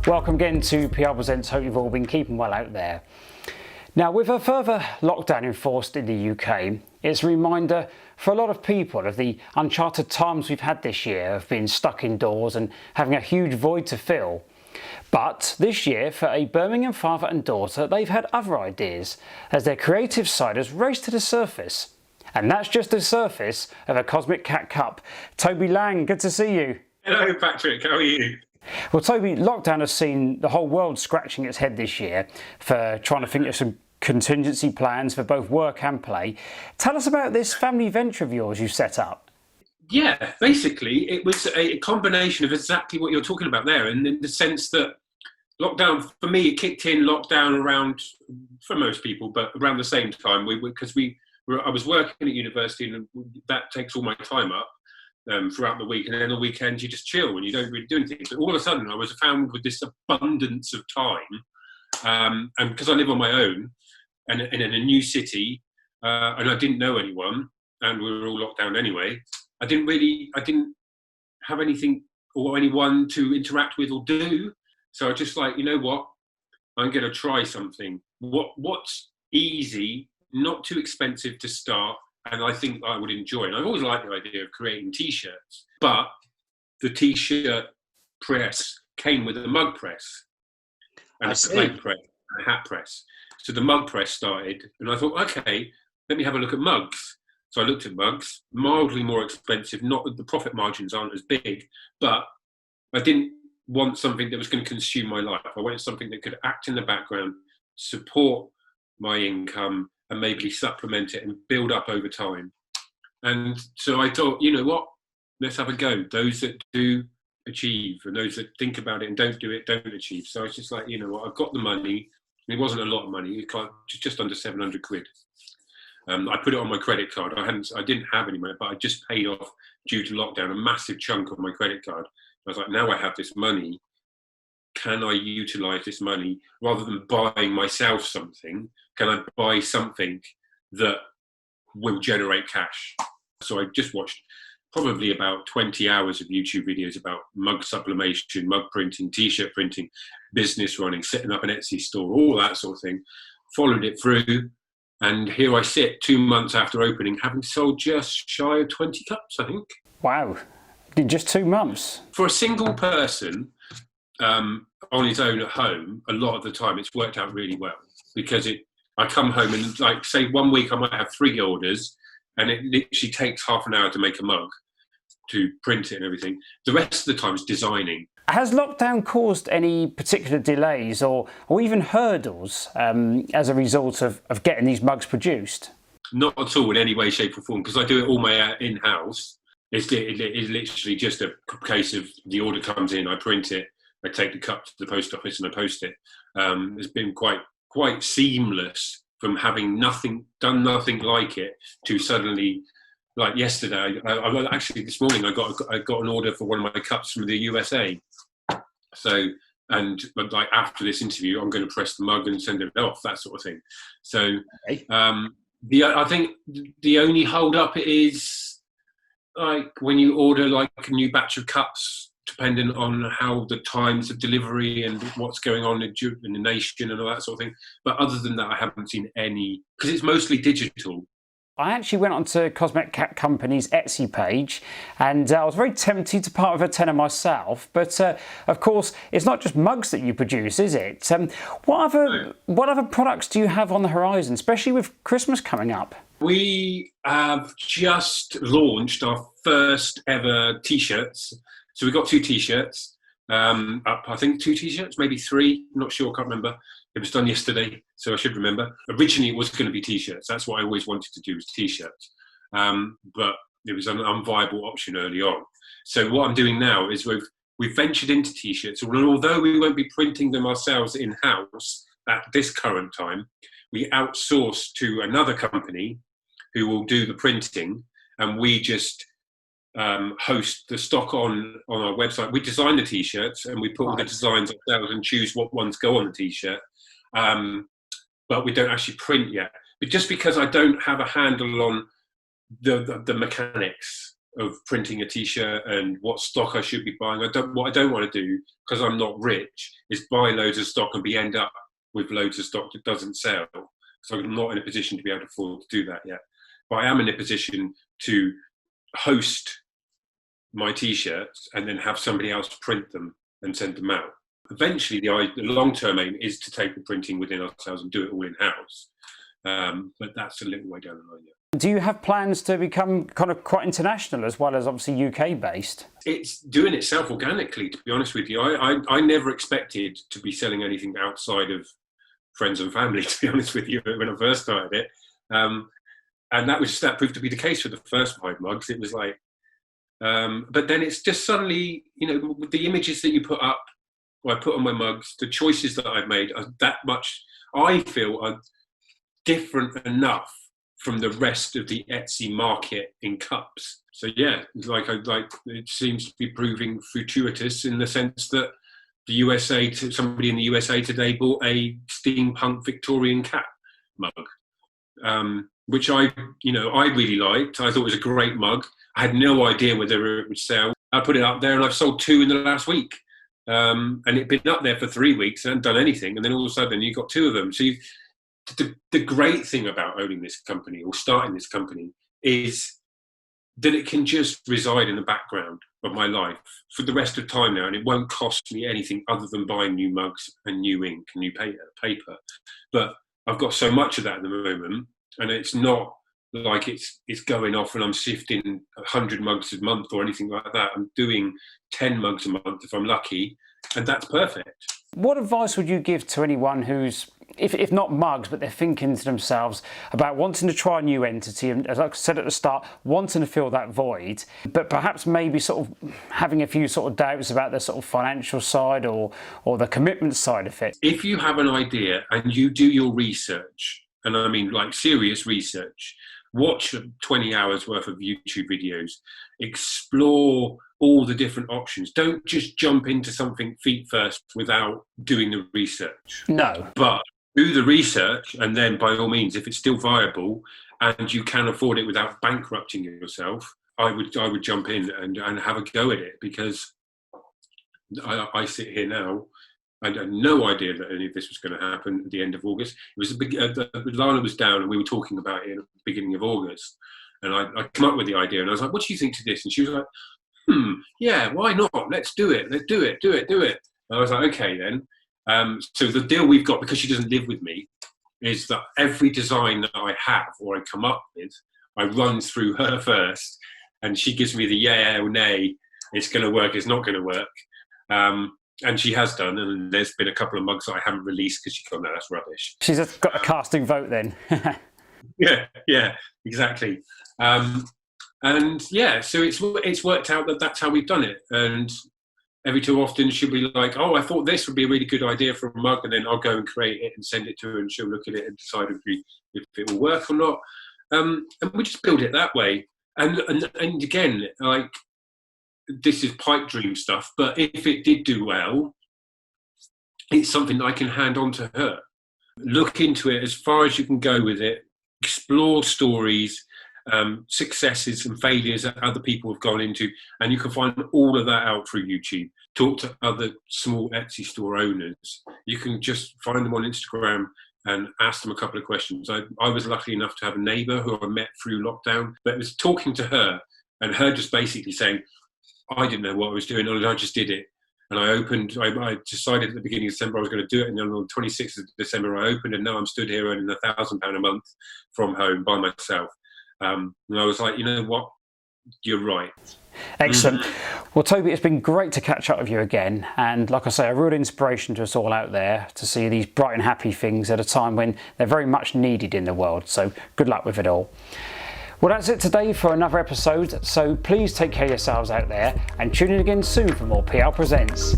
Welcome again to PR Presents. Hope you've all been keeping well out there. Now, with a further lockdown enforced in the UK, it's a reminder for a lot of people of the uncharted times we've had this year of being stuck indoors and having a huge void to fill. But this year, for a Birmingham father and daughter, they've had other ideas as their creative side has raced to the surface. And that's just the surface of a Cosmic Cat Cup. Tobie Lang, good to see you. Hello, Patrick. How are you? Well, Tobie, lockdown has seen the whole world scratching its head this year for trying to think of some contingency plans for both work and play. Tell us about this family venture of yours you set up. Yeah, basically, it was a combination of exactly what you're talking about there, and in the sense that lockdown, for me, it kicked in lockdown around, for most people, but around the same time, I was working at university, and that takes all my time up. Throughout the week, and then on the weekends you just chill and you don't really do anything. But all of a sudden I was found with this abundance of time, and because I live on my own and in a new city, and I didn't know anyone, and we were all locked down anyway, I didn't have anything or anyone to interact with or do. So I just like, you know what, I'm going to try something. What's easy, not too expensive to start, and I think I would enjoy. And I've always liked the idea of creating T-shirts, but the T-shirt press came with a mug press and a plate press and a hat press. So the mug press started, and I thought, okay, let me have a look at mugs. So I looked at mugs, mildly more expensive, not that the profit margins aren't as big, but I didn't want something that was going to consume my life. I wanted something that could act in the background, support my income, and maybe supplement it and build up over time. And so I thought, you know what, let's have a go. Those that do achieve, and those that think about it and don't do it, don't achieve. So I was just like, you know what, I've got the money. It wasn't a lot of money, just under 700 quid. I put it on my credit card. I didn't have any money, but I just paid off, due to lockdown, a massive chunk of my credit card. I was like, now I have this money. Can I utilise this money rather than buying myself something? Can I buy something that will generate cash? So I just watched probably about 20 hours of YouTube videos about mug sublimation, mug printing, T-shirt printing, business running, setting up an Etsy store, all that sort of thing. Followed it through, and here I sit 2 months after opening, having sold just shy of 20 cups, I think. Wow, in just 2 months? For a single person, on his own at home, a lot of the time it's worked out really well, because I come home and, like, say 1 week I might have 3 orders, and it literally takes half an hour to make a mug, to print it and everything. The rest of the time is designing. Has lockdown caused any particular delays or even hurdles as a result of getting these mugs produced? Not at all in any way, shape or form, because I do it all my in-house. It's literally just a case of the order comes in, I print it, I take the cup to the post office and I post it. It's been quite seamless from having done nothing like it, to suddenly, like yesterday, actually this morning I got an order for one of my cups from the USA. So, and like after this interview, I'm going to press the mug and send it off, that sort of thing. So, okay. I think the only hold up is like when you order like a new batch of cups, depending on how the times of delivery and what's going on in the nation and all that sort of thing. But other than that, I haven't seen any, because it's mostly digital. I actually went onto Cosmic Cat Company's Etsy page, and I was very tempted to part with a tenner myself. But of course, it's not just mugs that you produce, is it? What other products do you have on the horizon, especially with Christmas coming up? We have just launched our first ever T-shirts. So we got 2 T-shirts up, I think 2 T-shirts, maybe 3, I'm not sure, I can't remember. It was done yesterday, so I should remember. Originally it was going to be T-shirts. That's what I always wanted to do, was T-shirts. But it was an unviable option early on. So what I'm doing now is we've ventured into T-shirts. Although we won't be printing them ourselves in-house at this current time, we outsource to another company who will do the printing, and we just host the stock on our website. We design the T-shirts and we put all the designs ourselves and choose what ones go on the T-shirt. But we don't actually print yet. But just because I don't have a handle on the mechanics of printing a t-shirt and what stock I should be buying. What I don't want to do, because I'm not rich, is buy loads of stock and end up with loads of stock that doesn't sell. So I'm not in a position to be able to afford to do that yet. But I am in a position to host my t-shirts and then have somebody else print them and send them out. Eventually, the long-term aim is to take the printing within ourselves and do it all in-house. But that's a little way down the line yet. Do you have plans to become kind of quite international as well as obviously UK based? It's doing itself organically, to be honest with you. I never expected to be selling anything outside of friends and family, to be honest with you, when I first started it. And that proved to be the case for the first 5 mugs. It was like, but then it's just suddenly, with the images that you put up, or I put on my mugs, the choices that I've made are that much, I feel, are different enough from the rest of the Etsy market in cups. So yeah, it seems to be proving fortuitous in the sense that somebody in the USA today bought a steampunk Victorian cat mug, which I really liked. I thought it was a great mug. I had no idea whether it would sell. I put it up there and I've sold 2 in the last week. And it'd been up there for 3 weeks and hadn't done anything. And then all of a sudden you got 2 of them. So the great thing about owning this company or starting this company is that it can just reside in the background of my life for the rest of time now, and it won't cost me anything other than buying new mugs and new ink and new paper. But I've got so much of that at the moment, and it's not like it's going off and I'm shifting 100 mugs a month or anything like that. I'm doing 10 mugs a month if I'm lucky, and that's perfect. What advice would you give to anyone who's, if not mugs, but they're thinking to themselves about wanting to try a new entity, and as I said at the start, wanting to fill that void, but perhaps maybe sort of having a few sort of doubts about the sort of financial side or the commitment side of it? If you have an idea and you do your research, and I mean like serious research, watch 20 hours worth of YouTube videos, explore all the different options. Don't just jump into something feet first without doing the research. No. But do the research, and then by all means, if it's still viable and you can afford it without bankrupting yourself, I would jump in and have a go at it, because I sit here now. I had no idea that any of this was going to happen at the end of August. It was Lana was down and we were talking about it at the beginning of August, and I come up with the idea and I was like, "What do you think to this?" And she was like, yeah, why not? Let's do it. Let's do it. And I was like, okay then. So the deal we've got, because she doesn't live with me, is that every design that I have or I come up with, I run through her first, and she gives me the yeah or nay. It's going to work. It's not going to work. And she has done, and there's been a couple of mugs that I haven't released because she's gone, no, that's rubbish. She's just got a casting vote then. yeah, exactly. And yeah, so it's worked out that that's how we've done it. And every too often she'll be like, oh, I thought this would be a really good idea for a mug, and then I'll go and create it and send it to her, and she'll look at it and decide if it will work or not. And we just build it that way. And again, like, this is pipe dream stuff, but if it did do well, it's something that I can hand on to her. Look into it as far as you can go with it. Explore stories, successes and failures that other people have gone into, and you can find all of that out through YouTube. Talk to other small Etsy store owners. You can just find them on Instagram and ask them a couple of questions. I was lucky enough to have a neighbour who I met through lockdown, but it was talking to her and her just basically saying, I didn't know what I was doing, and I just did it. And I decided at the beginning of December I was going to do it, and then on the 26th of December I opened, and now I'm stood here earning £1,000 a month from home by myself. And I was like, you know what? You're right. Excellent. Well, Tobie, it's been great to catch up with you again. And like I say, a real inspiration to us all out there to see these bright and happy things at a time when they're very much needed in the world. So good luck with it all. Well, that's it today for another episode. So please take care of yourselves out there and tune in again soon for more PL Presents.